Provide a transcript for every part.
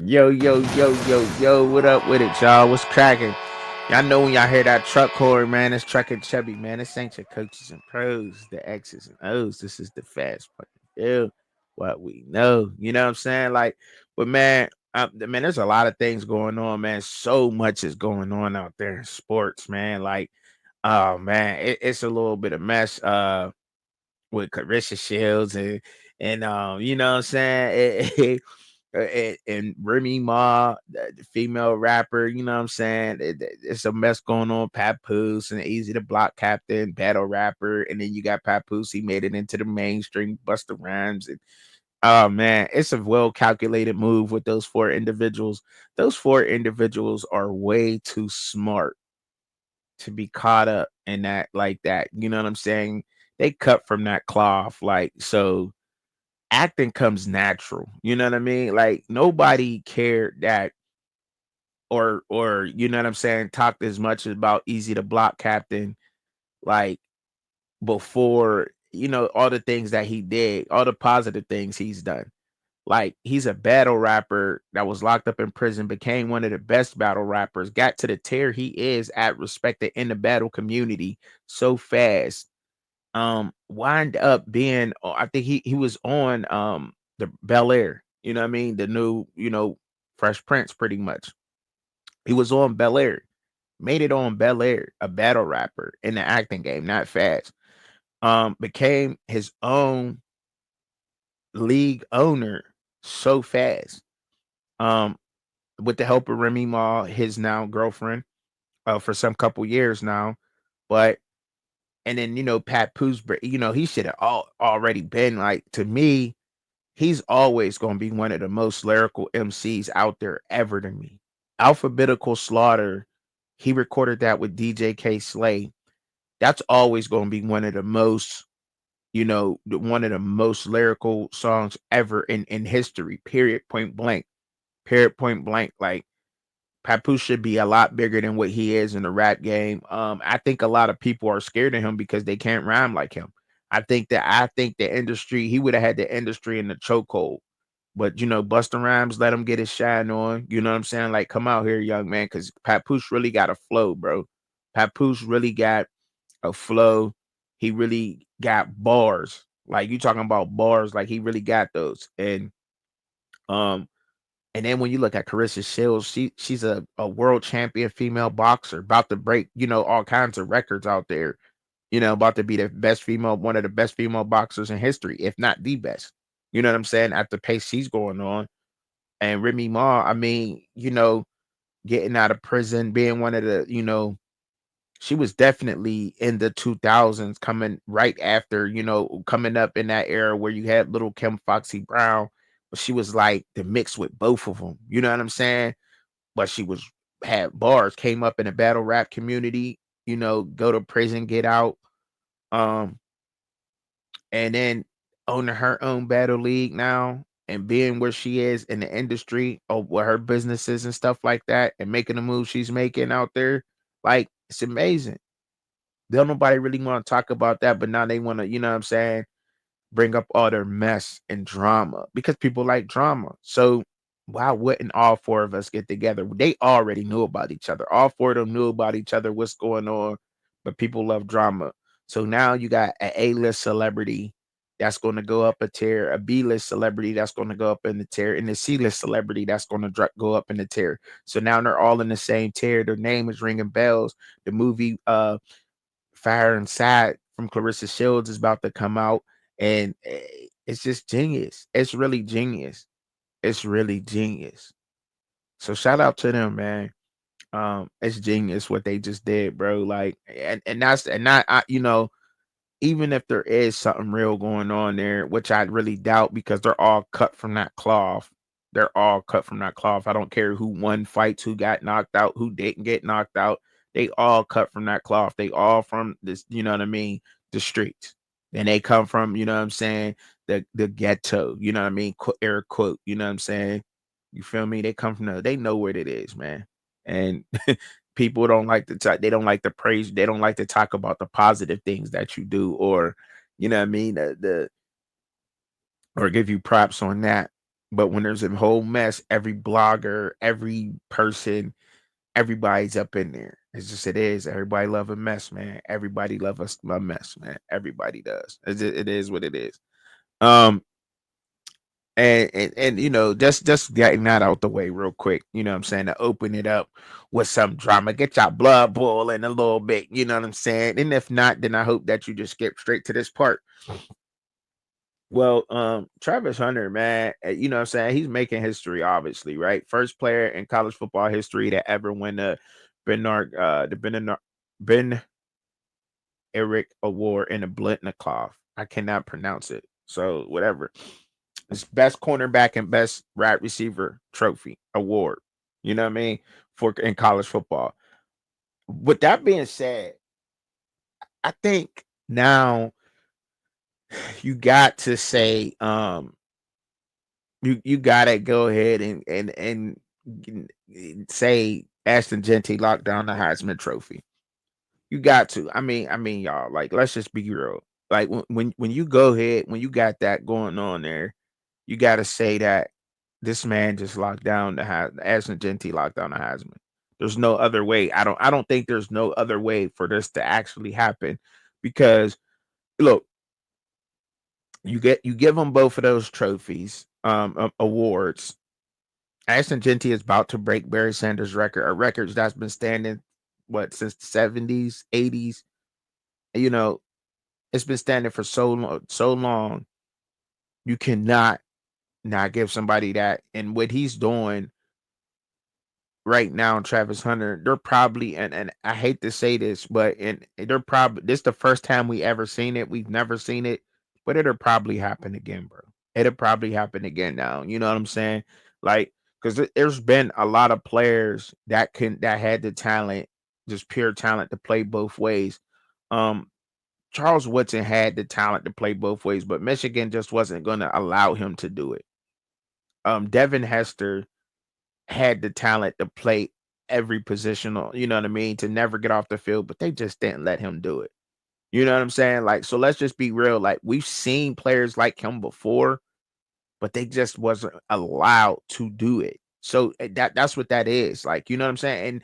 Yo, yo, yo, yo, yo, what up with it, y'all? What's cracking? Y'all know when y'all hear that truck horn, man, it's Truck and Chubby, man. This ain't your coaches and pros, the X's and O's. This is the fast fucking deal. What we know, you know what I'm saying? Like, but man, there's a lot of things going on, man. So much is going on out there in sports, man. Like, oh man, it's a little bit of mess. With Carissa Shields and you know what I'm saying? And Remy Ma, the female rapper, you know what I'm saying? It's a mess going on. Papoose and Easy to Block Captain, battle rapper, and then you got Papoose. He made it into the mainstream, Busta Rhymes, and oh man, it's a well calculated move with those four individuals. Those four individuals are way too smart to be caught up in that like that. You know what I'm saying? They cut from that cloth, like so acting comes natural. You know what I mean? Like nobody cared that or you know what I'm saying, talked as much about Easy to Block Captain like before, you know, all the things that he did, all the positive things he's done. Like he's a battle rapper that was locked up in prison, became one of the best battle rappers, got to the tier he is at respected in the battle community so fast. Wind up being I think he was on the Bel Air, you know what I mean? The new, you know, Fresh Prince pretty much. He was on Bel Air, made it on Bel Air, a battle rapper in the acting game, not fast. Became his own league owner so fast. Um, with the help of Remy Ma, his now girlfriend, for some couple years now. But and then you know Pat Pooh's, you know he should have already been like to me. He's always going to be one of the most lyrical MCs out there ever to me. Alphabetical Slaughter, he recorded that with DJ K Slay. That's always going to be one of the most, you know, one of the most lyrical songs ever in history. Period. Point blank. Period. Point blank. Like Papoose should be a lot bigger than what he is in the rap game. I think a lot of people are scared of him because they can't rhyme like him. I think the industry, he would have had the industry in the chokehold. But you know, Busta Rhymes let him get his shine on. You know what I'm saying? Like, come out here, young man, because Papoose really got a flow, bro. Papoose really got a flow. He really got bars. Like you talking about bars, like he really got those. Um and then when you look at Carissa Shields, she's a world champion female boxer, about to break, you know, all kinds of records out there. You know, about to be the best female, one of the best female boxers in history, if not the best. You know what I'm saying? At the pace she's going on. And Remy Ma, I mean, you know, getting out of prison, being one of the, you know, she was definitely in the 2000s, coming right after, you know, coming up in that era where you had little Kim Foxy Brown, but she was like the mix with both of them. You know what I'm saying? But she was had bars, came up in the battle rap community, you know, go to prison, get out, um, and then owning her own battle league now and being where she is in the industry or with her businesses and stuff like that and making the moves she's making out there. Like it's amazing. Don't nobody really want to talk about that, but now they want to, you know what I'm saying, bring up all their mess and drama because people like drama. So why wouldn't all four of us get together? They already knew about each other. All four of them knew about each other, what's going on, but people love drama. So now you got an A-list celebrity that's going to go up a tier, a B-list celebrity that's going to go up in the tier, and a C-list celebrity that's going to go up in the tier. So now they're all in the same tier. Their name is ringing bells. The movie Fire Inside from Clarissa Shields is about to come out, and it's just genius. It's really genius. It's really genius. So shout out to them, man. It's genius what they just did, bro. Like, and that's and not, you know, even if there is something real going on there, which I really doubt because they're all cut from that cloth. They're all cut from that cloth. I don't care who won fights, who got knocked out, who didn't get knocked out. They all cut from that cloth. They all from this, you know what I mean, the streets. And they come from, you know what I'm saying, the ghetto, you know what I mean, air quote, you know what I'm saying. You feel me? They come from they know what it is, man. And people don't like to talk, they don't like to praise, they don't like to talk about the positive things that you do, or you know what I mean, the or give you props on that. But when there's a whole mess, every blogger, every person, everybody's up in there. It's just it is. Everybody love a mess, man. Everybody love us a mess, man. Everybody does. It is what it is. Um, and just getting that out the way real quick. You know what I'm saying, to open it up with some drama, get your blood boiling a little bit. You know what I'm saying. And if not, then I hope that you just skip straight to this part. Well, Travis Hunter, man, you know what I'm saying? He's making history, obviously, right? First player in college football history to ever win Ben Eric Award in a Blitnikoff. I cannot pronounce it. So whatever. It's best cornerback and best wide receiver trophy award. You know what I mean? For in college football. With that being said, I think now you got to say you gotta go ahead and say Ashton Genty locked down the Heisman Trophy. You got to. I mean, y'all. Like, let's just be real. Like when you go ahead, when you got that going on there, you got to say that this man just locked down the Ashton Genty locked down the Heisman. There's no other way. I don't think there's no other way for this to actually happen, because look, you give them both of those trophies, awards. Ashton Genty is about to break Barry Sanders' record, a record that's been standing what since the 70s, 80s. You know, it's been standing for so long, so long. You cannot not give somebody that. And what he's doing right now, Travis Hunter, they're probably, and I hate to say this, but and they're probably, this the first time we ever seen it. We've never seen it, but it'll probably happen again, bro. It'll probably happen again now. You know what I'm saying? Like, because there's been a lot of players that had the talent, just pure talent to play both ways. Um, Charles Woodson had the talent to play both ways, but Michigan just wasn't going to allow him to do it. Devin Hester had the talent to play every positional, you know what I mean, to never get off the field, but they just didn't let him do it. You know what I'm saying? Like, so let's just be real. Like, we've seen players like him before, but they just wasn't allowed to do it. So that's what that is. Like, you know what I'm saying? And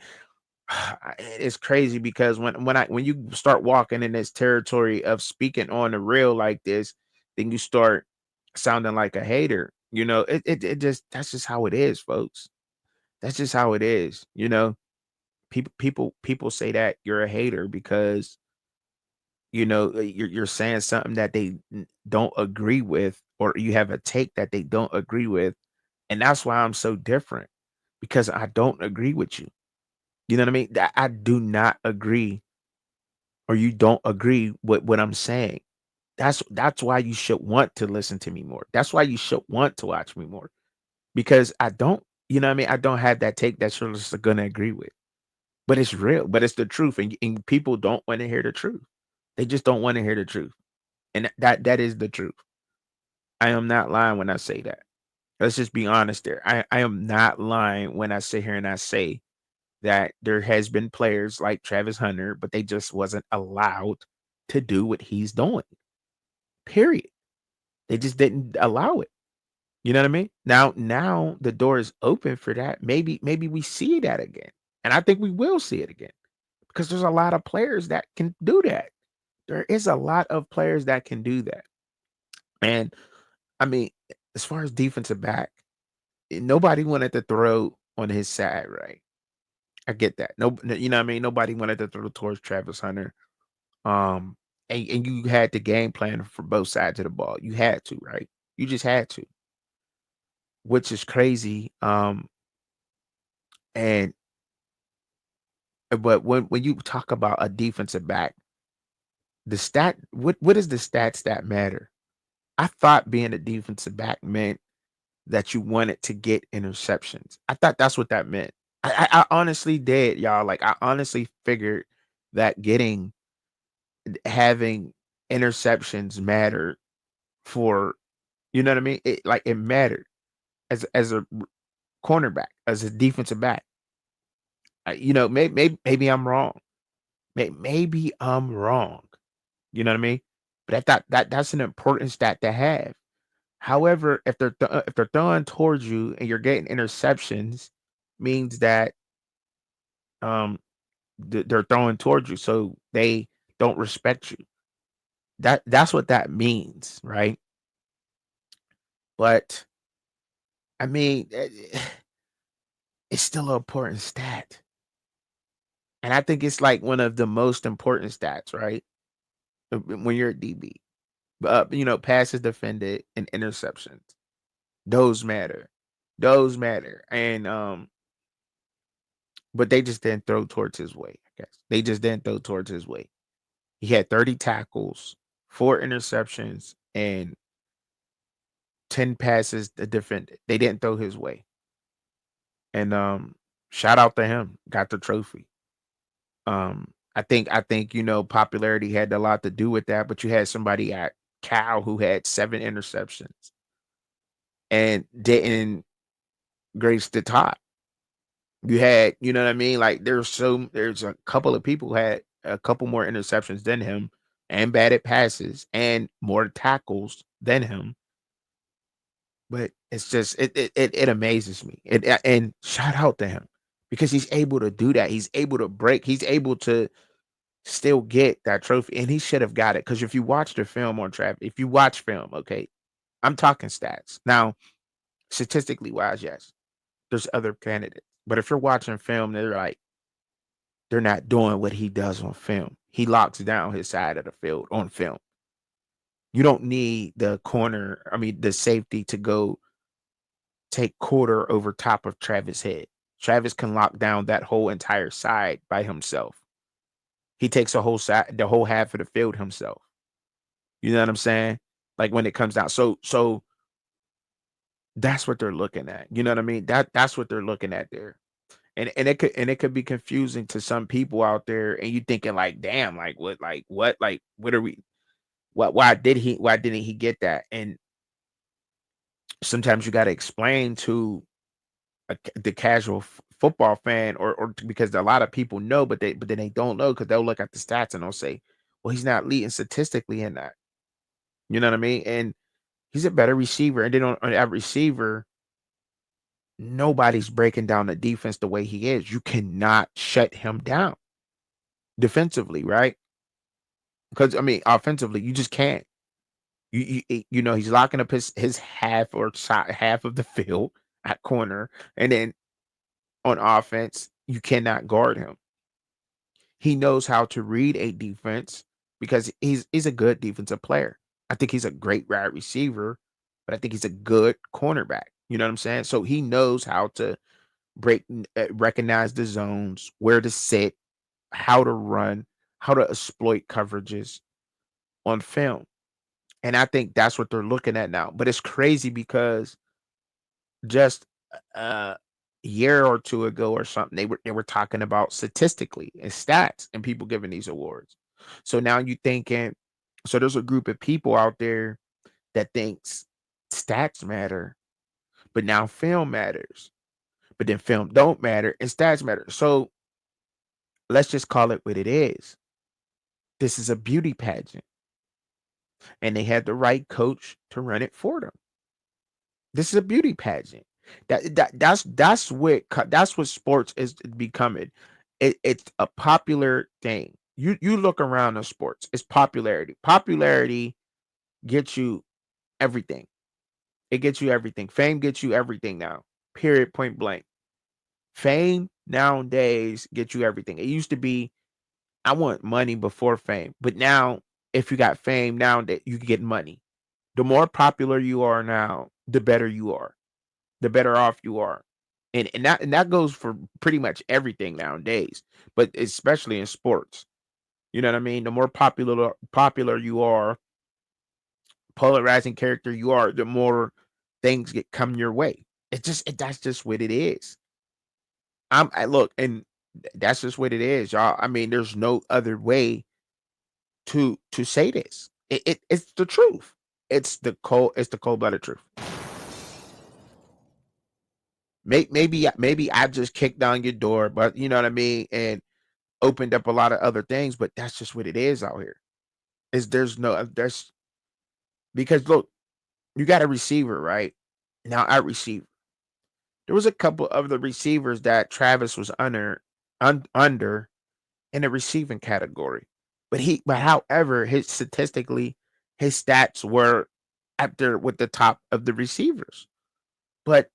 it's crazy because when you start walking in this territory of speaking on the real like this, then you start sounding like a hater. You know, it just, that's just how it is, folks. That's just how it is. You know, people say that you're a hater because you're saying something that they don't agree with, or you have a take that they don't agree with, and that's why I'm so different, because I don't agree with you. You know what I mean? That I do not agree, or you don't agree with what I'm saying. That's why you should want to listen to me more. That's why you should want to watch me more, because I don't. You know what I mean? I don't have that take that you're just gonna agree with. But it's real, but it's the truth, and people don't wanna hear the truth. They just don't wanna hear the truth, and that is the truth. I am not lying when I say that. Let's just be honest there. I am not lying when I sit here and I say that there has been players like Travis Hunter, but they just wasn't allowed to do what he's doing, period. They just didn't allow it. You know what I mean? Now the door is open for that. Maybe we see that again, and I think we will see it again, because there's a lot of players that can do that. There is a lot of players that can do that. And I mean, as far as defensive back, nobody wanted to throw on his side, right? I get that. You know what I mean? Nobody wanted to throw towards Travis Hunter. Um, and you had the game plan for both sides of the ball. You had to, right? You just had to, which is crazy. And but when you talk about a defensive back, what is the stats that matter? I thought being a defensive back meant that you wanted to get interceptions. I thought that's what that meant. I honestly did, y'all. Like, I honestly figured that having interceptions mattered for, you know what I mean? It mattered as a cornerback, as a defensive back. Maybe I'm wrong. Maybe I'm wrong. You know what I mean? But I thought that's an important stat to have. However, if they're throwing towards you and you're getting interceptions, means that um they're throwing towards you, so they don't respect you. That's what that means, right? But I mean, it's still an important stat, and I think it's like one of the most important stats, right? When you're at DB, passes defended and interceptions, those matter, and but they just didn't throw towards his way. I guess they just didn't throw towards his way. He had 30 tackles, 4 interceptions, and 10 passes to defend it. They didn't throw his way. And shout out to him. Got the trophy. I think popularity had a lot to do with that, but you had somebody at Cal who had 7 interceptions and didn't grace the top. You had, you know what I mean? Like there's a couple of people who had a couple more interceptions than him and batted passes and more tackles than him. But it's just it amazes me. And shout out to him because he's able to do that. He's able to break. He's able to still get that trophy, and he should have got it. Because if you watch the film on Travis, if you watch film, okay, I'm talking stats now. Statistically wise, yes, there's other candidates, but if you're watching film, they're not doing what he does on film. He locks down his side of the field on film. You don't need the safety to go take quarter over top of Travis' head. Travis can lock down that whole entire side by himself. He takes the whole half of the field himself. You know what I'm saying? Like when it comes down. So that's what they're looking at. You know what I mean? That's what they're looking at there. And it could be confusing to some people out there, and you thinking like, damn, what are we why didn't he get that? And sometimes you got to explain to the casual football fan, or because a lot of people know, but then they don't know because they'll look at the stats and they'll say, well, he's not leading statistically in that. You know what I mean? And he's a better receiver. And then on that receiver, nobody's breaking down the defense the way he is. You cannot shut him down defensively, right? Because I mean, offensively, you just can't. He's locking up his half or side, half of the field at corner, and then on offense, you cannot guard him. He knows how to read a defense because he's a good defensive player. I think he's a great wide receiver, but I think he's a good cornerback. You know what I'm saying? So he knows how to recognize the zones, where to sit, how to run, how to exploit coverages on film. And I think that's what they're looking at now. But it's crazy because just a year or two ago or something, they were talking about statistically and stats and people giving these awards. So now you thinking, so there's a group of people out there that thinks stats matter, but now film matters. But then film don't matter and stats matter. So let's just call it what it is. This is a beauty pageant, and they had the right coach to run it for them. This is a beauty pageant. That's what sports is becoming. It's a popular thing. You look around in sports, it's popularity. Popularity gets you everything. It gets you everything. Fame gets you everything now. Period. Point blank. Fame nowadays gets you everything. It used to be I want money before fame, but now if you got fame now that you get money. The more popular you are now, the better you are, the better off you are. And that goes for pretty much everything nowadays, but especially in sports. You know what I mean? The more popular you are, polarizing character you are, the more things get come your way. That's just what it is. I look, and that's just what it is, y'all. I mean, there's no other way to say this. It's the truth. It's the cold blooded truth. Maybe I just kicked down your door, but you know what I mean, and opened up a lot of other things, but that's just what it is out here. Is there's no there's because look, You got a receiver, right? Now at receiver, there was a couple of the receivers that Travis was under in the receiving category. But however, his statistically, his stats were up there with the top of the receivers. But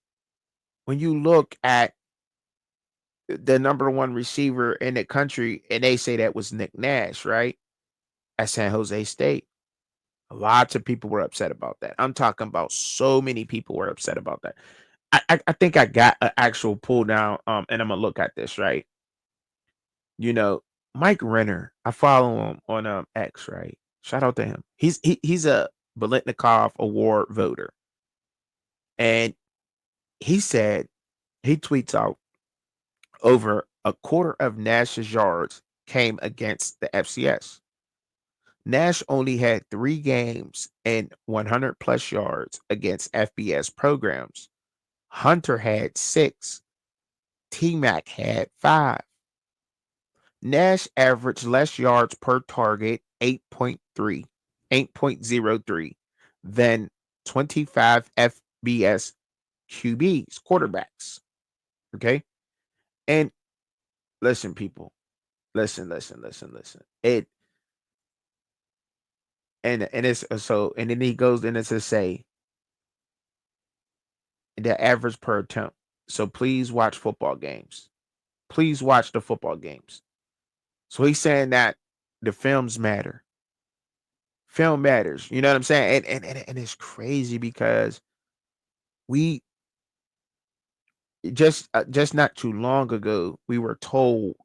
when you look at the number one receiver in the country, and they say that was Nick Nash, right? At San Jose State. Lots of people were upset about that. I'm talking about so many people were upset about that. I think I got an actual pull down, and I'm gonna look at this, right? You know, Mike Renner, I follow him on X, right? Shout out to him. He's a Bolitnikov Award voter. And he said he tweets out over a quarter of Nash's yards came against the FCS. Nash only had 3 games and 100 plus yards against FBS programs. Hunter had 6. T Mac had 5. Nash averaged less yards per target, 8.03, than 25 FBS QBs, quarterbacks. Okay. And listen, people, listen. And it's so, and then he goes in and to say the average per attempt. So please watch football games. Please watch the football games. So he's saying that the films matter. Film matters. You know what I'm saying? And it's crazy because we just not too long ago we were told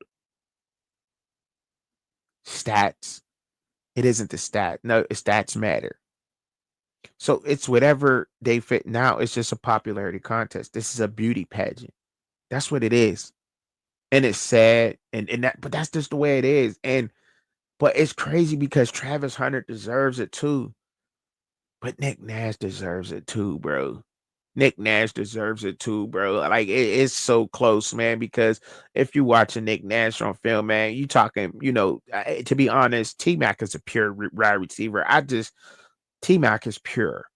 stats. It isn't the stat. No, stats matter. So it's whatever they fit now. It's just a popularity contest. This is a beauty pageant. That's what it is. And it's sad. And that but that's just the way it is. And but it's crazy because Travis Hunter deserves it too. But Nick Nash deserves it too, bro. Nick Nash deserves it too, bro. Like it's so close, man. Because if you watching Nick Nash on film, man, you talking, to be honest, T Mac is a pure wide receiver. T Mac is pure.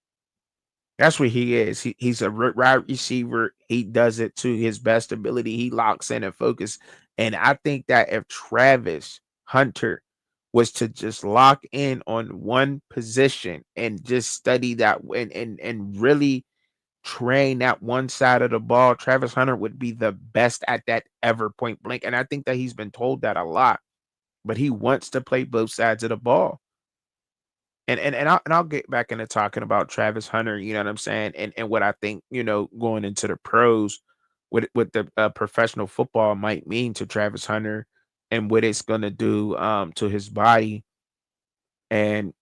That's what he is. He's a wide receiver. He does it to his best ability. He locks in and focus. And I think that if Travis Hunter was to just lock in on one position and just study that and really train that one side of the ball, Travis Hunter would be the best at that ever, point blank. And I think that he's been told that a lot, but he wants to play both sides of the ball. And I'll get back into talking about Travis Hunter, you know what I'm saying, and what I think, going into the pros, what the professional football might mean to Travis Hunter, and what it's gonna do to his body, and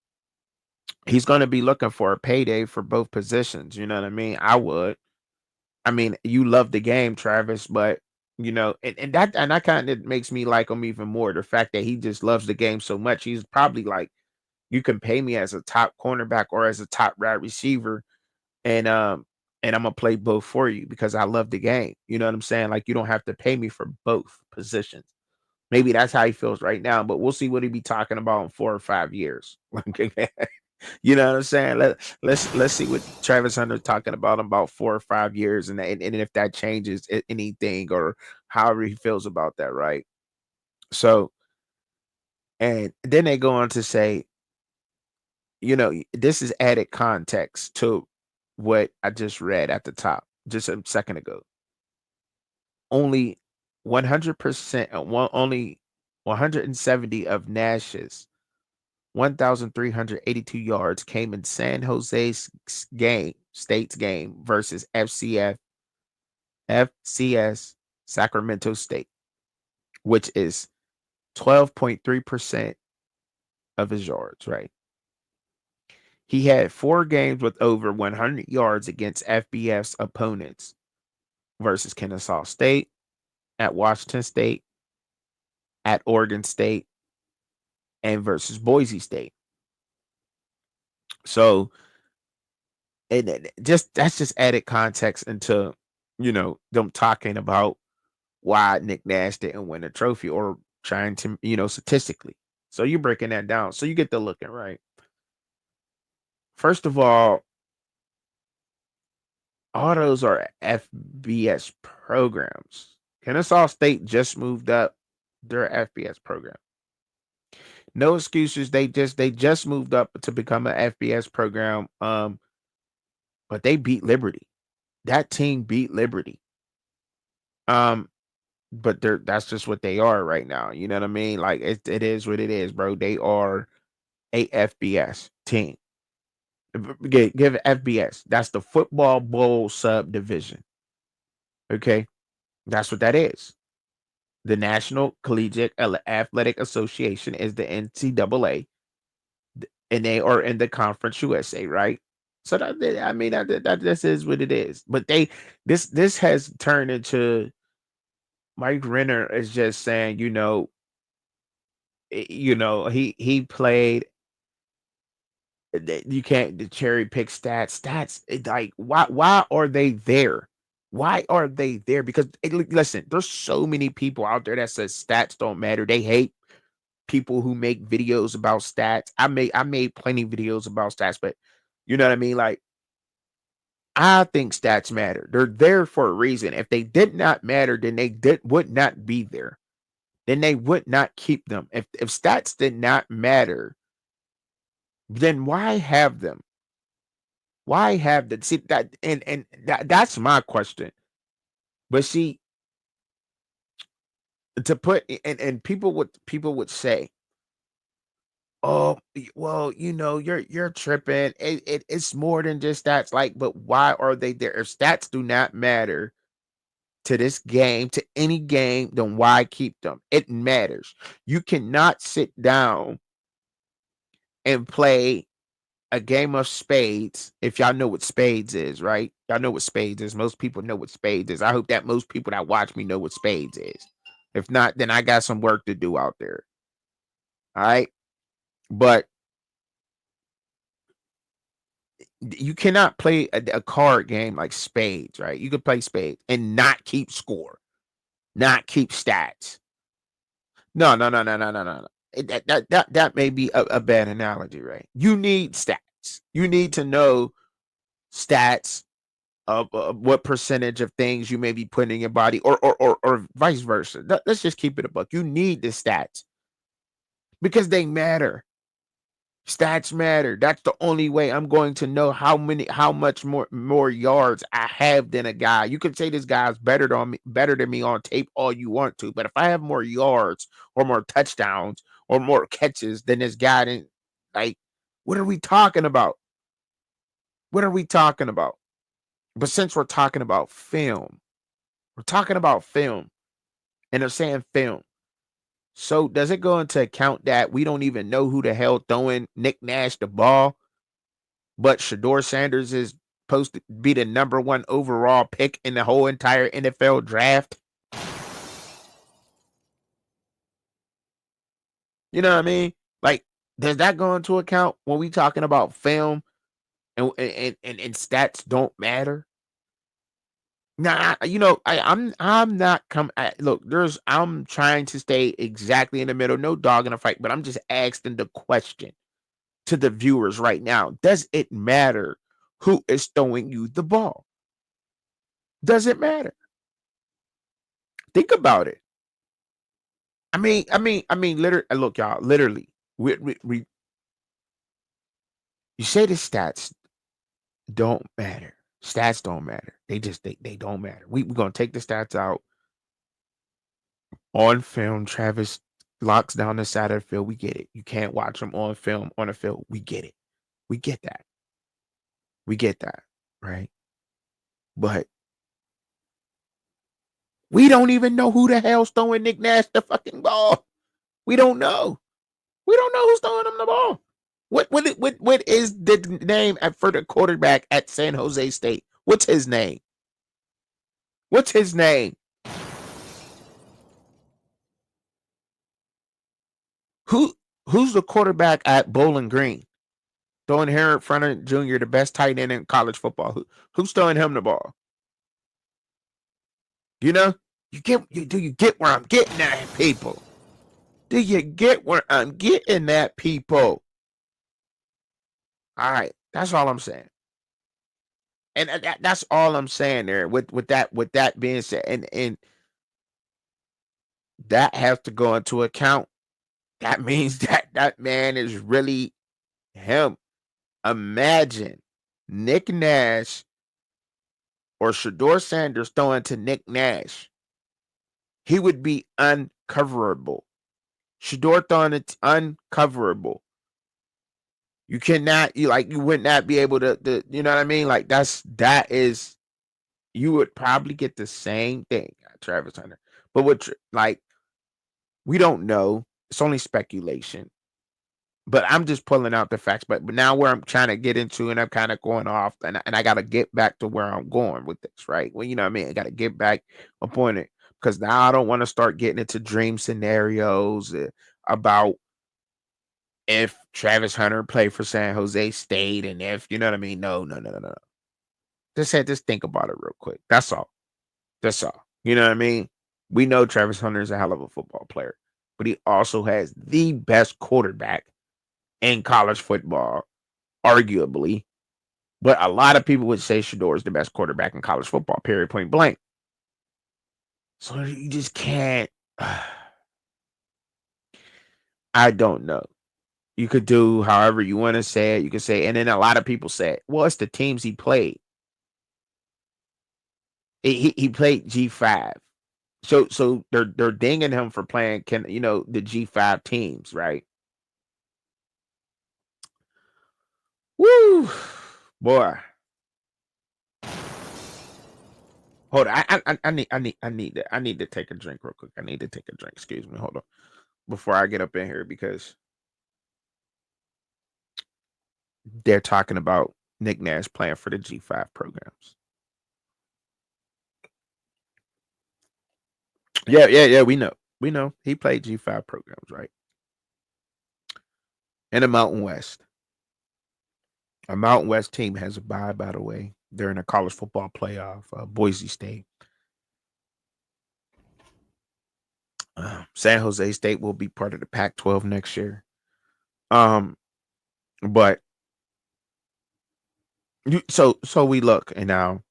he's gonna be looking for a payday for both positions. You know what I mean? I would. I mean, you love the game, Travis, but and that kind of makes me like him even more. The fact that he just loves the game so much, he's probably like, you can pay me as a top cornerback or as a top wide receiver, and I'm gonna play both for you because I love the game. You know what I'm saying? Like, you don't have to pay me for both positions. Maybe that's how he feels right now, but we'll see what he be talking about in 4 or 5 years. You know what I'm saying? Let's see what Travis Hunter talking about in about 4 or 5 years, and if that changes anything or however he feels about that, right? So, and then they go on to say, this is added context to what I just read at the top just a second ago. Only 100%, only 170 of Nash's 1,382 yards came in San Jose's State's game versus FCS Sacramento State, which is 12.3% of his yards, right? He had 4 games with over 100 yards against FBS opponents versus Kennesaw State, at Washington State, at Oregon State, and versus Boise State. So, and just that's just added context into them talking about why Nick Nash didn't win a trophy or trying to statistically. So you're breaking that down. So you get the looking right. First of all, All those are FBS programs. Kennesaw State just moved up their FBS program. No excuses. They just moved up to become an FBS program. But they beat Liberty. That team beat Liberty. Um, but that's just what they are right now. You know what I mean? Like it is what it is, bro. They are a FBS team. Give FBS. That's the football bowl subdivision. Okay, that's what that is. The National Collegiate Athletic Association is the NCAA, and they are in the Conference USA, right? So I mean that this is what it is. But this has turned into Mike Renner is just saying, he played. You can't cherry pick stats. Like why are they there? Why are they there? Because listen, there's so many people out there that says stats don't matter. They hate people who make videos about stats. I made plenty of videos about stats, but you know what I mean? Like I think stats matter. They're there for a reason. If they did not matter, then would not be there. Then they would not keep them. If stats did not matter, then why have them? Why have the see that and that's my question. But see, to put and people would say, oh, well, you're tripping. It's more than just stats. Like, but why are they there? If stats do not matter to this game, to any game, then why keep them? It matters. You cannot sit down and play a game of spades. If y'all know what spades is, right? Y'all know what spades is. Most people know what spades is. I hope that most people that watch me know what spades is. If not, then I got some work to do out there. All right. But you cannot play a card game like spades, right? You could play spades and not keep score, not keep stats. No, no, no, no, no, no, no, no. That may be a bad analogy, right? You need stats. You need to know stats of what percentage of things you may be putting in your body, or vice versa. Let's just keep it a buck. You need the stats because they matter. Stats matter. That's the only way I'm going to know how much more yards I have than a guy. You could say this guy's better than me on tape all you want to, but if I have more yards or more touchdowns or more catches than this guy, then like, what are we talking about? What are we talking about? But since we're talking about film, we're talking about film, and they're saying film. So does it go into account that we don't even know who the hell throwing Nick Nash the ball? But Shador Sanders is supposed to be the number one overall pick in the whole entire NFL draft. You know what I mean? Like, does that go into account when we talking about film and stats don't matter? Nah, I'm not coming. Look, I'm trying to stay exactly in the middle, no dog in a fight, but I'm just asking the question to the viewers right now. Does it matter who is throwing you the ball? Does it matter? Think about it. I mean, literally, look, y'all, literally, you say the stats don't matter. Stats don't matter. They don't matter. We're gonna take the stats out on film. Travis locks down the side of the field. We get it. You can't watch them on film on the field. We get it. We get that. We get that. Right. But we don't even know who the hell's throwing Nick Nash the fucking ball. We don't know. We don't know who's throwing him the ball. What is the name for the quarterback at San Jose State? What's his name? What's his name? Who who's the quarterback at Bowling Green? Throwing here in front of Junior, the best tight end in college football. Who's throwing him the ball? You know? Do you get where I'm getting at, people? Do you get where I'm getting at, people? All right. That's all I'm saying. And that's all I'm saying there. With that being said, and that has to go into account. That means that man is really him. Imagine Nick Nash or Shador Sanders throwing to Nick Nash. He would be uncoverable. Shador throwing it uncoverable. You cannot, you would not be able to, you know what I mean? Like that is, you would probably get the same thing at Travis Hunter. But like, we don't know. It's only speculation. But I'm just pulling out the facts. But now where I'm trying to get into, and I'm kind of going off, and I got to get back to where I'm going with this, right? Well, you know what I mean? I got to get back upon it because now I don't want to start getting into dream scenarios about if Travis Hunter played for San Jose State and if, you know what I mean? No, no, no, no, no. Just think about it real quick. That's all. That's all. You know what I mean? We know Travis Hunter is a hell of a football player, but he also has the best quarterback in college football, arguably. But a lot of people would say Shador is the best quarterback in college football, period, point blank. So you just can't. I don't know. You could do however you want to say it. You could say, and then a lot of people say, well, it's the teams he played. He played G5. So they're dinging him for playing the G5 teams, right? Woo, boy. Hold on. I need to take a drink real quick. I need to take a drink. Excuse me. Hold on. Before I get up in here because they're talking about Nick Nash playing for the G5 programs. Yeah. We know. We know he played G5 programs, right? In the Mountain West. A Mountain West team has a bye, by the way. They're in a college football playoff. Boise State. San Jose State will be part of the Pac-12 next year. Um, but so we look and now,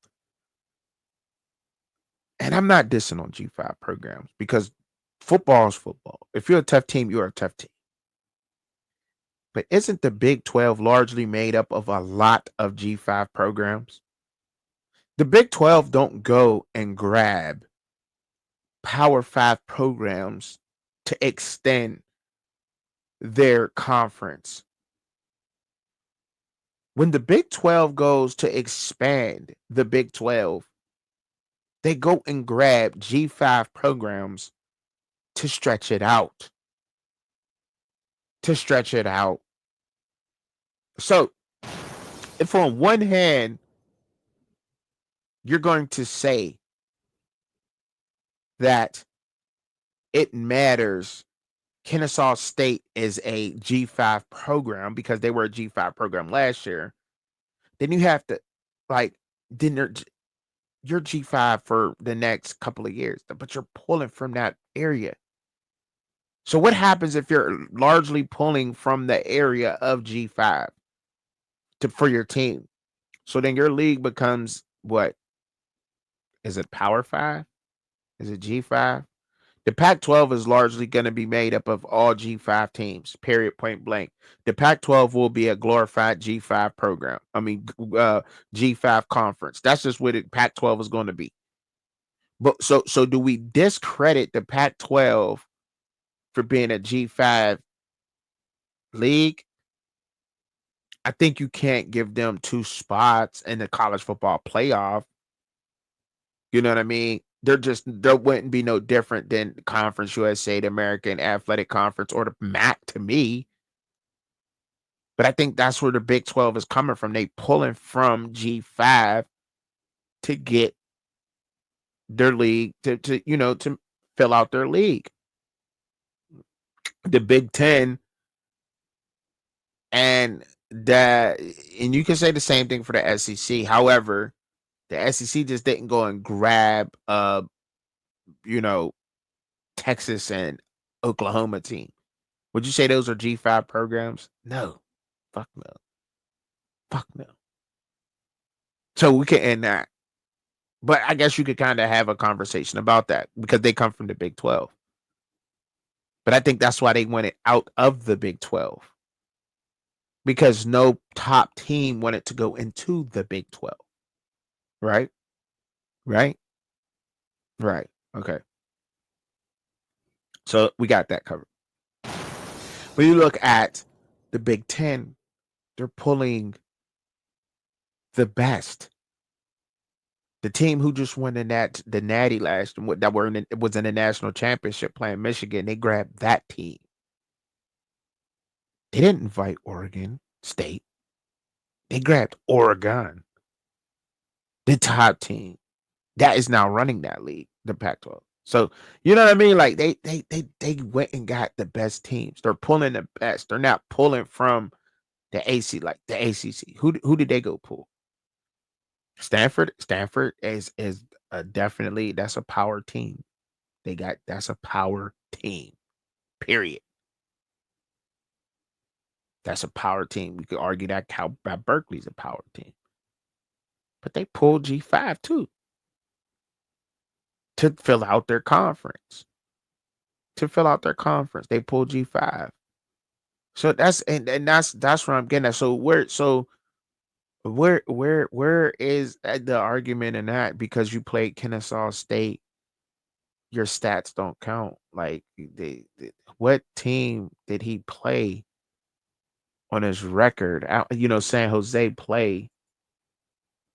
and I'm not dissing on G5 programs because football is football. If you're a tough team, you're a tough team. But isn't the Big 12 largely made up of a lot of G5 programs? The Big 12 don't go and grab Power 5 programs to extend their conference. When the Big 12 goes to expand the Big 12, they go and grab G5 programs to stretch it out. To stretch it out. So, if on one hand, you're going to say that it matters Kennesaw State is a G5 program because they were a G5 program last year, then you have to, like, then you're G5 for the next couple of years, but you're pulling from that area. So what happens if you're largely pulling from the area of G5 for your team? So then your league becomes what? Is it Power 5? Is it G5? The Pac-12 is largely going to be made up of all G5 teams, period, point blank. The Pac-12 will be a glorified G5 program. G5 conference. That's just what Pac-12 is going to be. But so do we discredit the Pac-12 for being a G5 league? I think you can't give them two spots in the college football playoff. You know what I mean? There wouldn't be no different than Conference USA, the American Athletic Conference, or the MAC to me. But I think that's where the Big 12 is coming from. They pulling from G5 to get their league to fill out their league. The Big 10 and and you can say the same thing for the SEC. However, the SEC just didn't go and grab you know, Texas and Oklahoma team. Would you say those are G5 programs? No. Fuck no. Fuck no. So we can end that. But I guess you could kind of have a conversation about that because they come from the Big 12. But I think that's why they wanted out of the Big 12 because no top team wanted to go into the Big 12. Right? Right? Right. Okay. So we got that covered. When you look at the Big 10, they're pulling the best. The team who just won the Natty last that were was in the national championship playing Michigan, they grabbed that team. They didn't invite Oregon State. They grabbed Oregon, the top team that is now running that league, the Pac-12. So you know what I mean? Like they went and got the best teams. They're pulling the best. They're not pulling from the AC like the ACC. Who did they go pull? Stanford. Stanford is definitely that's a power team. That's a power team. Period. That's a power team. We could argue that Berkeley's a power team, but they pulled G5 too to fill out their conference. To fill out their conference, they pulled G5. So that's where I'm getting at. Where is the argument in that? Because you played Kennesaw State, your stats don't count. Like what team did he play on his record? San Jose play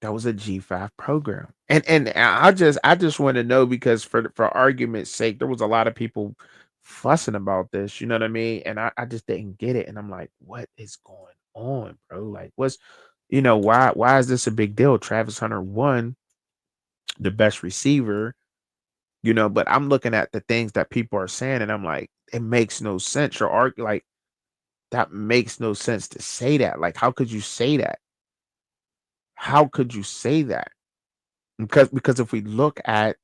that was a G5 program. And I just want to know because for argument's sake, there was a lot of people fussing about this, you know what I mean? And I just didn't get it. And I'm like, what is going on, bro? Like why is this a big deal? Travis Hunter won the best receiver, but I'm looking at the things that people are saying, and I'm like, it makes no sense. Or argue like that makes no sense to say that. Like, how could you say that? How could you say that? Because if we look at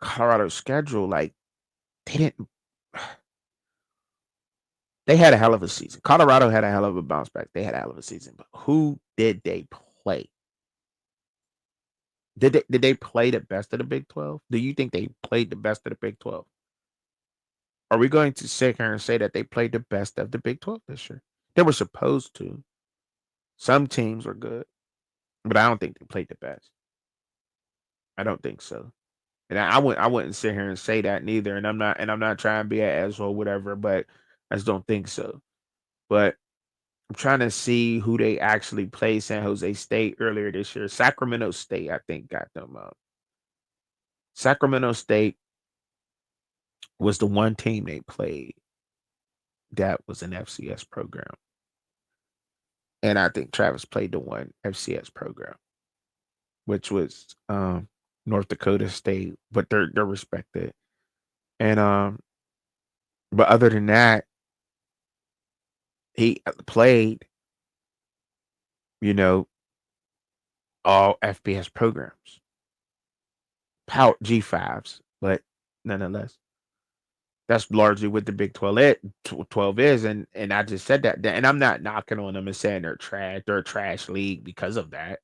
Colorado's schedule, like they didn't they had a hell of a season. Colorado had a hell of a bounce back. They had a hell of a season. But who did they play? Did they play the best of the Big 12? Do you think they played the best of the Big 12? Are we going to sit here and say that they played the best of the Big 12 this year? They were supposed to. Some teams were good, but I don't think they played the best. I don't think so. And I wouldn't sit here and say that neither. And I'm not trying to be an asshole, whatever, but I just don't think so. But I'm trying to see who they actually played San Jose State earlier this year. Sacramento State, I think, got them up. Sacramento State was the one team they played that was an FCS program. And I think Travis played the one FCS program, which was North Dakota State, but they're respected. And but other than that, he played, you know, all FBS programs, power G5s, but nonetheless, that's largely what the Big 12 is, and I just said that, and I'm not knocking on them and saying they're trash. They're a trash league because of that.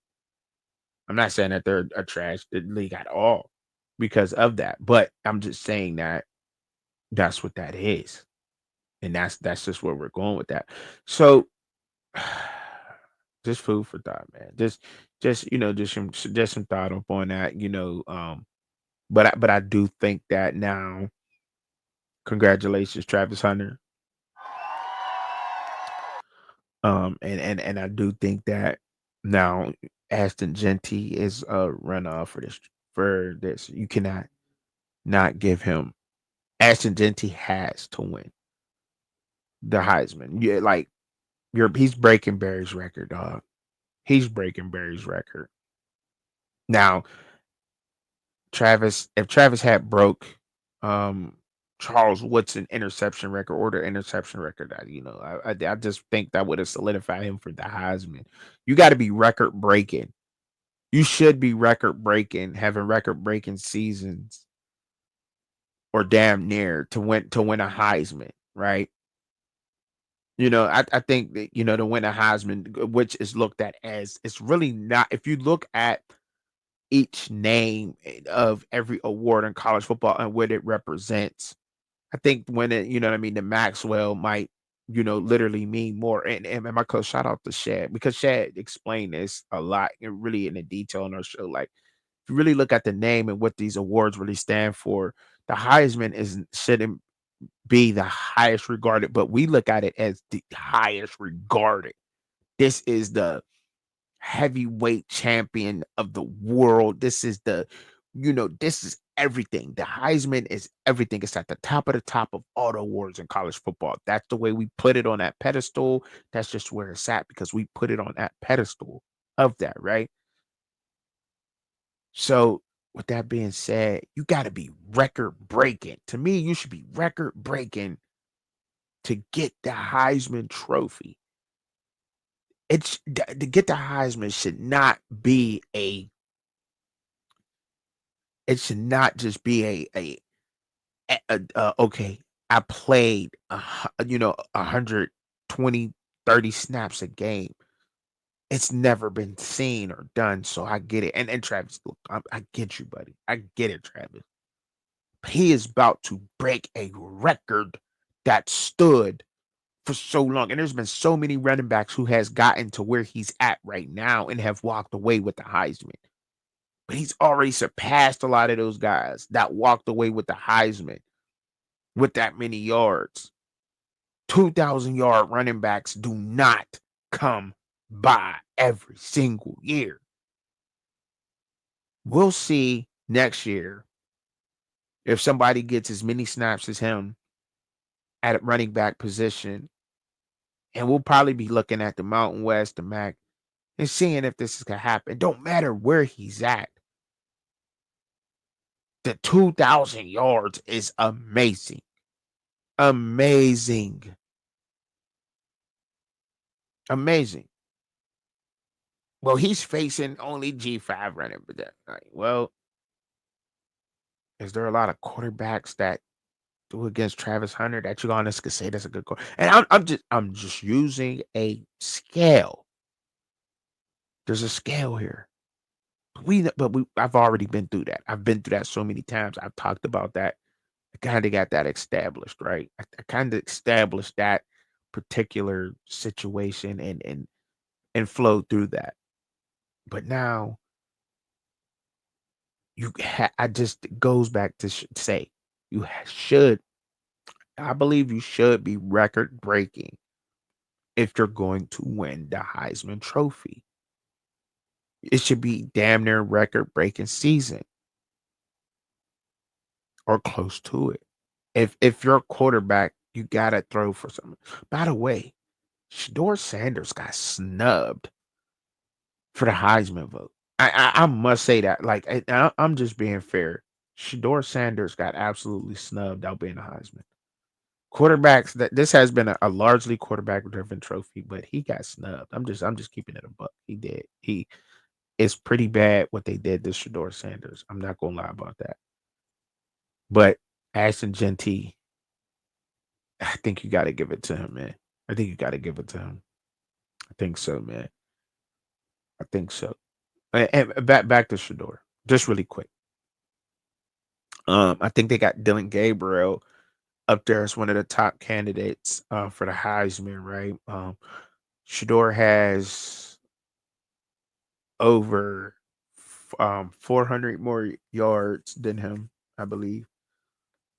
I'm not saying that they're a trash league at all because of that, but I'm just saying that that's what that is, and that's just where we're going with that. So, just food for thought, man. Just some thought up on that. But I do think that now, congratulations, Travis Hunter. And I do think that now Aston Genty is a runoff for this. You cannot not give him Ashton Genty has to win the Heisman. Yeah, like he's breaking Barry's record, dog. He's breaking Barry's record. Now, if Travis had broke um Charles Woodson interception record or the interception record, I just think that would have solidified him for the Heisman. You got to be record breaking. You should be record breaking, having record breaking seasons or damn near to win a Heisman, right? I think that, to win a Heisman, which is looked at as it's really not. If you look at each name of every award in college football and what it represents, I think when it, what I mean, the Maxwell might, literally mean more. And my coach, shout out to Shad because Shad explained this a lot and really in the detail on our show. Like, if you really look at the name and what these awards really stand for, the Heisman isn't shouldn't be the highest regarded, but we look at it as the highest regarded. This is the heavyweight champion of the world. This is this is everything. The Heisman is everything. It's at the top of all the awards in college football. That's the way we put it on that pedestal. That's just where it's at because we put it on that pedestal of that, right? So, with that being said, you got to be record breaking. To me, you should be record breaking to get the Heisman Trophy. To get the Heisman should not be a. It should not just be okay. I played 120, 30 snaps a game. It's never been seen or done, so I get it. And Travis, look, I get you, buddy. I get it, Travis. He is about to break a record that stood for so long. And there's been so many running backs who has gotten to where he's at right now and have walked away with the Heisman. But he's already surpassed a lot of those guys that walked away with the Heisman with that many yards. 2,000-yard running backs do not come by every single year. We'll see next year if somebody gets as many snaps as him at a running back position. And we'll probably be looking at the Mountain West, the MAC, and seeing if this is going to happen. Don't matter where he's at. The 2,000 yards is amazing. Amazing. Amazing. Well, he's facing only G5 running, but that, like, well, is there a lot of quarterbacks that do against Travis Hunter that you honestly could say that's a good quarterback? And I'm just using a scale. There's a scale here. I've already been through that. I've been through that so many times. I've talked about that. I kind of got that established, right? I kind of established that particular situation and flowed through that. But now I just it goes back to say should I believe you should be record breaking if you're going to win the Heisman Trophy. It should be damn near record breaking season or close to it. If you're a quarterback, you gotta throw for something. By the way, Shador Sanders got snubbed for the Heisman vote. I must say that. Like I'm just being fair. Shador Sanders got absolutely snubbed out being a Heisman. Quarterbacks that this has been a largely quarterback driven trophy, but he got snubbed. I'm just keeping it a buck. He did. It's pretty bad what they did to Shador Sanders. I'm not gonna lie about that. But Ashton Genty, I think you got to give it to him, man. I think you got to give it to him. I think so, man. I think so. And back to Shador, just really quick. I think they got Dylan Gabriel up there as one of the top candidates for the Heisman, right? Shador has over 400 more yards than him, I believe.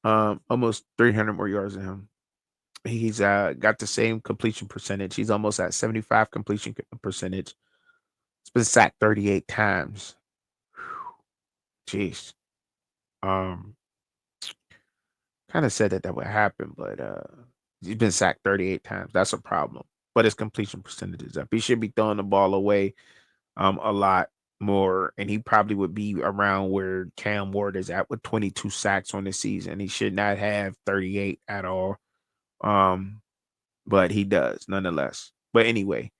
Almost 300 more yards than him. He's got the same completion percentage. He's almost at 75 completion percentage. He's been sacked 38 times. Jeez. Um, kind of said that would happen, but he's been sacked 38 times. That's a problem. But his completion percentage is up. He should be throwing the ball away a lot more, and he probably would be around where Cam Ward is at with 22 sacks on the season. He should not have 38 at all. Um, but he does nonetheless. But anyway,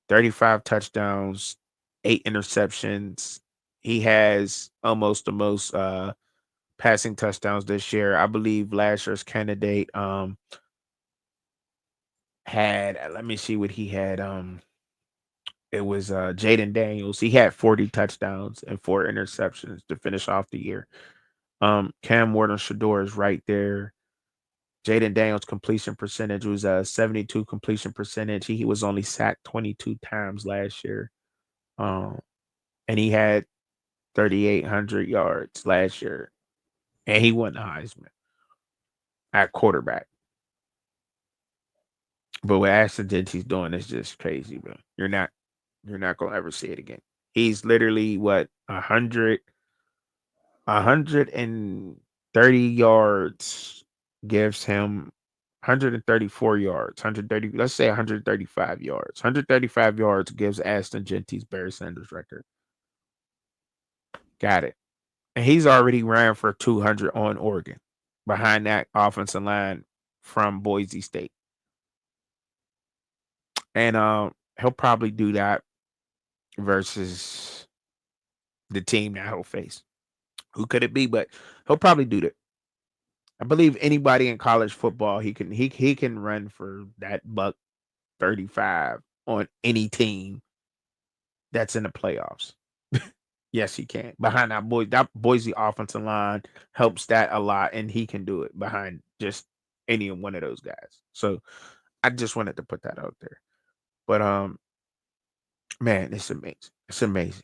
35 touchdowns, 8 interceptions. He has almost the most passing touchdowns this year. I believe last year's candidate had let me see what he had. It was Jaden Daniels. He had 40 touchdowns and 4 interceptions to finish off the year. Cam Warden Shador is right there. Jaden Daniels' completion percentage was 72 completion percentage. He was only sacked 22 times last year. Um, and he had 3,800 yards last year. And he won the Heisman at quarterback. But what Ashton Genty's doing is just crazy, bro. You're not gonna ever see it again. He's literally what 130 yards gives him 134 yards, 130, let's say 135 yards. 135 yards gives Aston Genty's Barry Sanders record. Got it. And he's already ran for 200 on Oregon behind that offensive line from Boise State. And he'll probably do that versus the team that he'll face. Who could it be? But he'll probably do that. I believe anybody in college football, he can run for that buck 35 on any team that's in the playoffs. Yes, he can. Behind that Boise offensive line helps that a lot, and he can do it behind just any one of those guys. So I just wanted to put that out there. But man, it's amazing. It's amazing.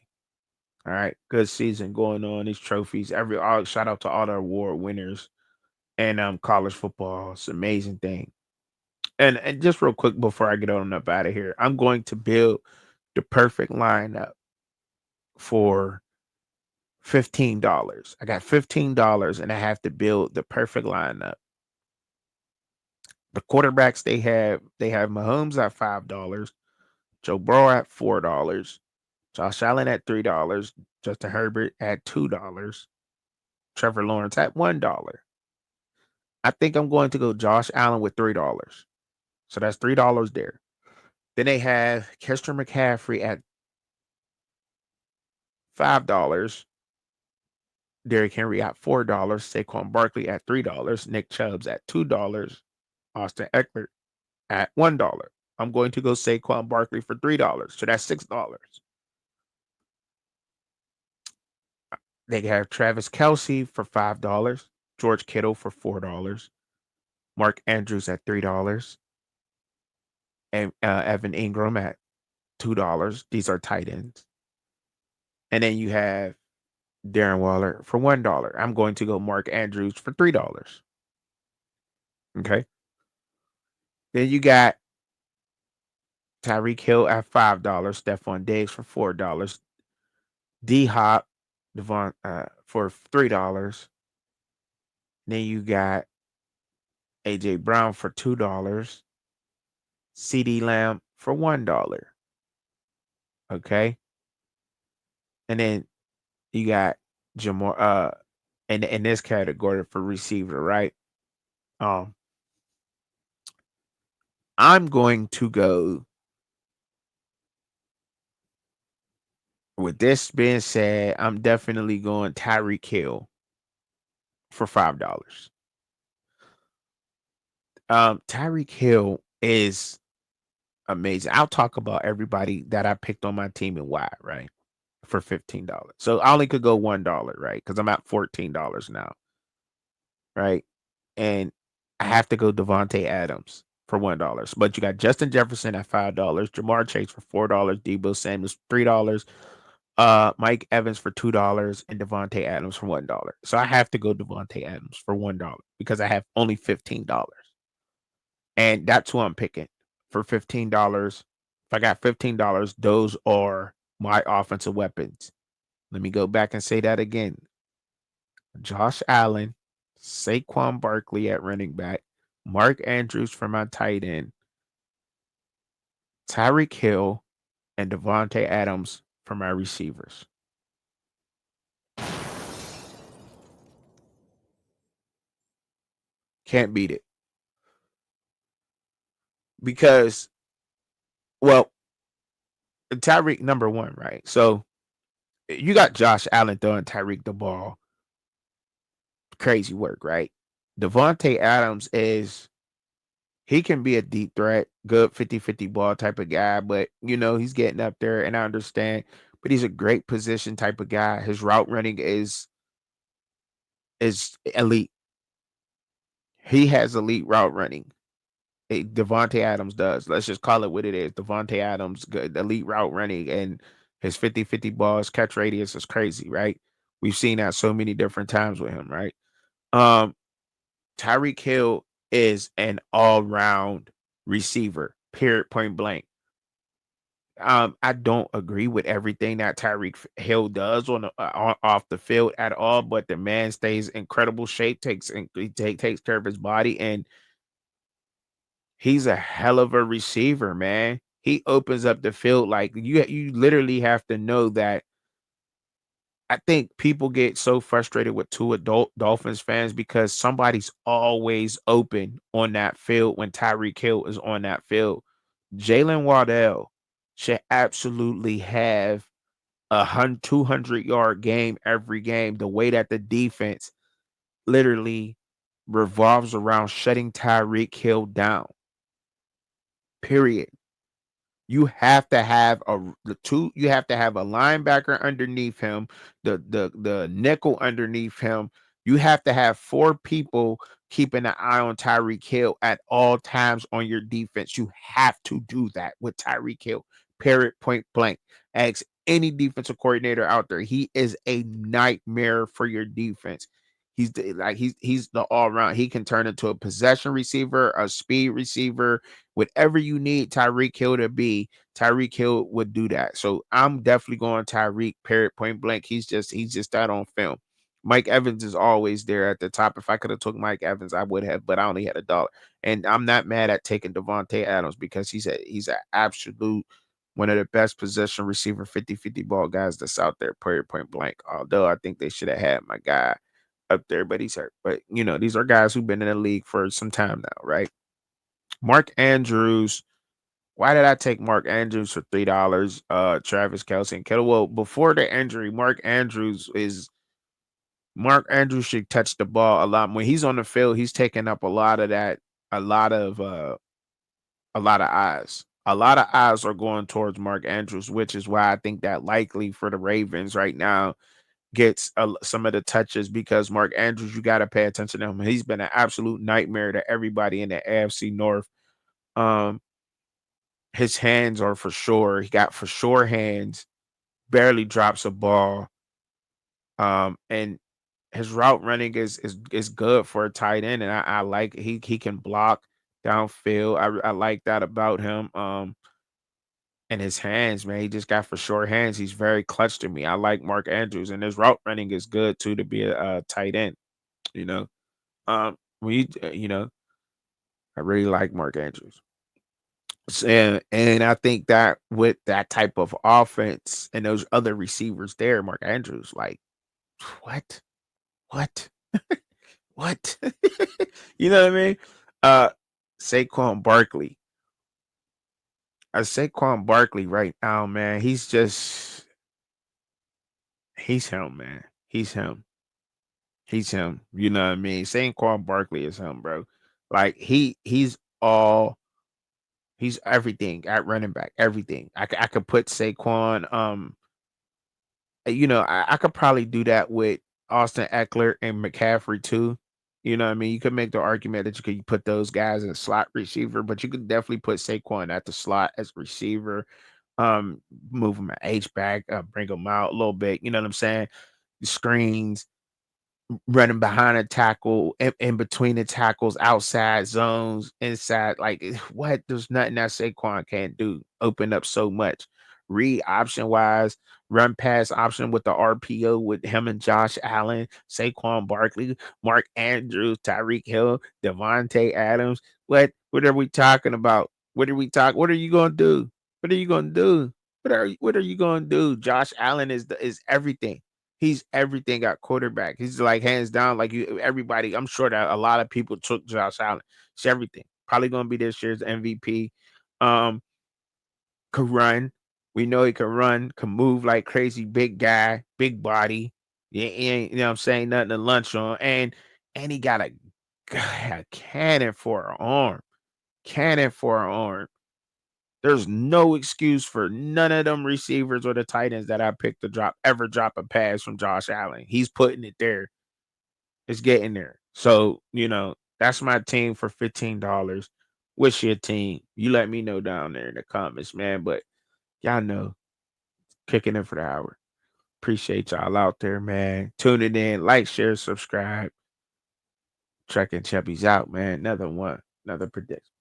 All right, good season going on. These trophies. Shout out to all the award winners and college football. It's an amazing thing. And just real quick before I get on up out of here, I'm going to build the perfect lineup for $15. I got $15 and I have to build the perfect lineup. The quarterbacks they have Mahomes at $5, Joe Burrow at $4, Josh Allen at $3, Justin Herbert at $2, Trevor Lawrence at $1. I think I'm going to go Josh Allen with $3. So that's $3 there. Then they have Christian McCaffrey at $5, Derrick Henry at $4, Saquon Barkley at $3, Nick Chubbs at $2, Austin Eckler at $1. I'm going to go Saquon Barkley for $3, so that's $6. They have Travis Kelsey for $5, George Kittle for $4, Mark Andrews at $3, and Evan Ingram at $2. These are tight ends. And then you have Darren Waller for $1. I'm going to go Mark Andrews for $3. Okay. Then you got Tyreek Hill at $5, Stephon Diggs for $4, D Hop Devon for $3. Then you got AJ Brown for $2, CD Lamb for $1. Okay. And then you got Jamar in this category for receiver, right? Um I'm going to go with this being said, I'm definitely going Tyreek Hill for $5. Tyreek Hill is amazing. I'll talk about everybody that I picked on my team and why, right? For $15. So I only could go $1, right? Because I'm at $14 now, right? And I have to go Devontae Adams for $1. But you got Justin Jefferson at $5, Jamar Chase for $4, Debo Samuels $3, Mike Evans for $2, and Devontae Adams for $1. So I have to go Devontae Adams for $1 because I have only $15. And that's who I'm picking for $15. If I got $15, those are my offensive weapons. Let me go back and say that again. Josh Allen, Saquon Barkley at running back, Mark Andrews for my tight end, Tyreek Hill, and Devontae Adams for my receivers. Can't beat it. Because, well, Tyreek number one, right? So you got Josh Allen throwing Tyreek the ball. Crazy work, right? Devontae Adams is He can be a deep threat, good 50-50 ball type of guy, but he's getting up there and I understand. But he's a great position type of guy. His route running is elite. He has elite route running. Devontae Adams does. Let's just call it what it is. Devontae Adams, good elite route running, and his 50-50 balls catch radius is crazy, right? We've seen that so many different times with him, right? Um, Tyreek Hill is an all-round receiver, period, point blank. I don't agree with everything that Hill does off the field at all, but the man stays incredible shape, takes care of his body, and he's a hell of a receiver, man. He opens up the field like you literally have to know that. I think people get so frustrated with two adult Dolphins fans because somebody's always open on that field when Tyreek Hill is on that field. Jalen Waddell should absolutely have 200-yard game every game. The way that the defense literally revolves around shutting Tyreek Hill down. Period. You have to have you have to have a linebacker underneath him, the nickel underneath him. You have to have four people keeping an eye on Tyreek Hill at all times on your defense. You have to do that with Tyreek Hill. Period, point blank. Ask any defensive coordinator out there. He is a nightmare for your defense. He's the all around. He can turn into a possession receiver, a speed receiver, whatever you need Tyreek Hill to be. Tyreek Hill would do that. So I'm definitely going Tyreek. Period. Point blank. He's just that on film. Mike Evans is always there at the top. If I could have took Mike Evans, I would have, but I only had $1. And I'm not mad at taking Devontae Adams because he's an absolute one of the best possession receiver 50-50 ball guys that's out there. Period. Point blank. Although I think they should have had my guy up there, but he's hurt. But these are guys who've been in the league for some time now, right? Mark Andrews. Why did I take Mark Andrews for $3? Travis Kelce and Kittle. Well, before the injury, Mark Andrews should touch the ball a lot. When he's on the field, he's taking up a lot of that, a lot of a lot of eyes. A lot of eyes are going towards Mark Andrews, which is why I think that likely for the Ravens right now gets some of the touches because Mark Andrews, you got to pay attention to him. He's been an absolute nightmare to everybody in the AFC North. Um, his hands are for sure. He got for sure hands. Barely drops a ball. And his route running is good for a tight end, and I like he can block downfield. I like that about him. And his hands, man, he just got for sure hands. He's very clutch to me. I like Mark Andrews, and his route running is good too to be a tight end. You know, when I really like Mark Andrews. And I think that with that type of offense and those other receivers there, Mark Andrews, like what, what, what, you know what I mean? Uh, Saquon Barkley, Saquon Barkley right now, man, he's him, man. He's him. He's him. You know what I mean? Saquon Barkley is him, bro. Like he's everything at running back, everything. I could put Saquon. I could probably do that with Austin Eckler and McCaffrey too. You know what I mean? You could make the argument that you could put those guys in slot receiver, but you could definitely put Saquon at the slot as receiver. Move him an H back, bring him out a little bit. You know what I'm saying? Screens, running behind a tackle, in between the tackles, outside zones, inside. Like what? There's nothing that Saquon can't do. Open up so much. Read option wise, run pass option with the RPO with him and Josh Allen, Saquon Barkley, Mark Andrews, Tyreek Hill, Devontae Adams. What are we talking about? What are you gonna do? What are you gonna do? What are you gonna do? Josh Allen is everything. He's everything at quarterback. He's like hands down, like everybody. I'm sure that a lot of people took Josh Allen. It's everything. Probably gonna be this year's MVP. Um, could run. We know he can run, can move like crazy, big guy, big body. Yeah, he ain't, what I'm saying, nothing to lunch on. And he got a cannon for an arm. cannon for an arm. There's no excuse for none of them receivers or the tight ends that I picked to drop a pass from Josh Allen. He's putting it there. It's getting there. So, that's my team for $15. What's your team? You let me know down there in the comments, man. But y'all know, kicking in for the hour. Appreciate y'all out there, man. Tuning in, like, share, subscribe. Trekking Chubby's out, man. Another one, another prediction.